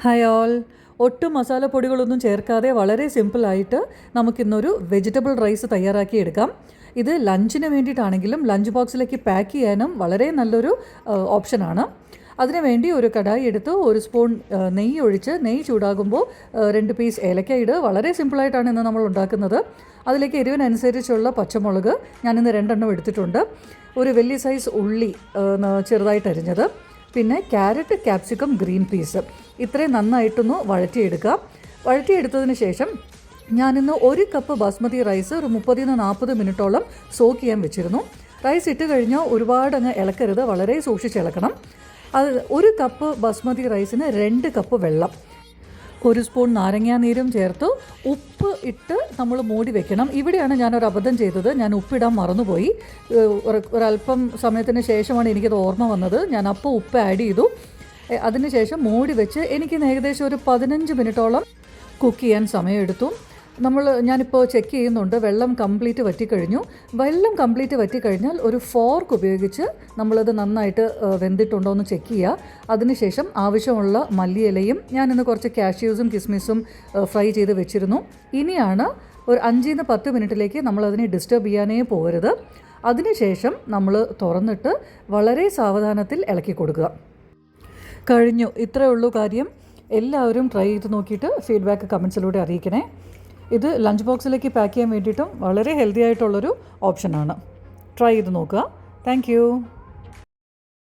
Hi all. ഒട്ടും മസാലപ്പൊടികളൊന്നും ചേർക്കാതെ വളരെ സിമ്പിളായിട്ട് നമുക്കിന്നൊരു വെജിറ്റബിൾ റൈസ് തയ്യാറാക്കി എടുക്കാം. ഇത് ലഞ്ചിന് വേണ്ടിയിട്ടാണെങ്കിലും ലഞ്ച് ബോക്സിലേക്ക് പാക്ക് ചെയ്യാനും വളരെ നല്ലൊരു ഓപ്ഷനാണ്. അതിനുവേണ്ടി ഒരു കടായി എടുത്ത് ഒരു സ്പൂൺ നെയ്യ് ഒഴിച്ച് നെയ്യ് ചൂടാകുമ്പോൾ 2 പീസ് ഏലക്ക ഇടുക. വളരെ സിമ്പിളായിട്ടാണ് ഇന്ന് നമ്മൾ ഉണ്ടാക്കുന്നത്. അതിലേക്ക് എരിവിനനുസരിച്ചുള്ള പച്ചമുളക് ഞാനിന്ന് 2 എടുത്തിട്ടുണ്ട്. ഒരു വലിയ സൈസ് ഉള്ളി ചെറുതായിട്ട് അരിഞ്ഞത്, പിന്നെ ക്യാരറ്റ്, ക്യാപ്സിക്കം, ഗ്രീൻ പീസ് ഇത്രയും നന്നായിട്ടൊന്ന് വഴറ്റിയെടുക്കുക. വഴറ്റിയെടുത്തതിന് ശേഷം ഞാനിന്ന് 1 കപ്പ് ബാസ്മതി റൈസ് ഒരു 30-40 മിനിറ്റോളം സോക്ക് ചെയ്യാൻ വെച്ചിരുന്നു. റൈസ് ഇട്ട് കഴിഞ്ഞാൽ ഒരുപാട് അങ്ങ് ഇളക്കരുത്, വളരെ സൂക്ഷിച്ച് ഇളക്കണം. അത് 1 കപ്പ് ബാസ്മതി റൈസിന് 2 കപ്പ് വെള്ളം, 1 സ്പൂൺ നാരങ്ങാനീരും ചേർത്ത് ഉപ്പ് ഇട്ട് നമ്മൾ മൂടി വെക്കണം. ഇവിടെയാണ് ഞാനൊരു അബദ്ധം ചെയ്തത്. ഞാൻ ഉപ്പിടാൻ മറന്നുപോയി. ഒരല്പം സമയത്തിന് ശേഷമാണ് എനിക്കത് ഓർമ്മ വന്നത്. ഞാൻ അപ്പോൾ ഉപ്പ് ആഡ് ചെയ്തു. അതിനുശേഷം മൂടി വെച്ച് എനിക്കിന്ന് ഏകദേശം ഒരു 15 മിനിറ്റോളം കുക്ക് ചെയ്യാൻ സമയമെടുത്തു. ഞാനിപ്പോൾ ചെക്ക് ചെയ്യുന്നുണ്ട്, വെള്ളം കംപ്ലീറ്റ് വറ്റിക്കഴിഞ്ഞു. വെള്ളം കംപ്ലീറ്റ് വറ്റിക്കഴിഞ്ഞാൽ ഒരു ഫോർക്ക് ഉപയോഗിച്ച് നമ്മളത് നന്നായിട്ട് വെന്തിട്ടുണ്ടോ എന്ന് ചെക്ക് ചെയ്യുക. അതിനുശേഷം ആവശ്യമുള്ള മല്ലിയിലയും, ഞാനിന്ന് കുറച്ച് കാഷ്യൂസും കിസ്മിസും ഫ്രൈ ചെയ്ത് വെച്ചിരുന്നു. ഇനിയാണ് ഒരു 5-10 മിനിറ്റിലേക്ക് നമ്മളതിനെ ഡിസ്റ്റർബ് ചെയ്യാനേ പോകരുത്. അതിനുശേഷം നമ്മൾ തുറന്നിട്ട് വളരെ സാവധാനത്തിൽ ഇളക്കി കൊടുക്കുക. കഴിഞ്ഞു. ഇത്രയേ ഉള്ളൂ കാര്യം. എല്ലാവരും ട്രൈ ചെയ്ത് നോക്കിയിട്ട് ഫീഡ്ബാക്ക് കമൻസിലൂടെ അറിയിക്കണേ. ഇത് ലഞ്ച് ബോക്സിലേക്ക് പാക്ക് ചെയ്യാൻ വേണ്ടിയിട്ടും വളരെ ഹെൽത്തി ആയിട്ടുള്ളൊരു ഓപ്ഷനാണ്. ട്രൈ ചെയ്ത് നോക്കുക. താങ്ക്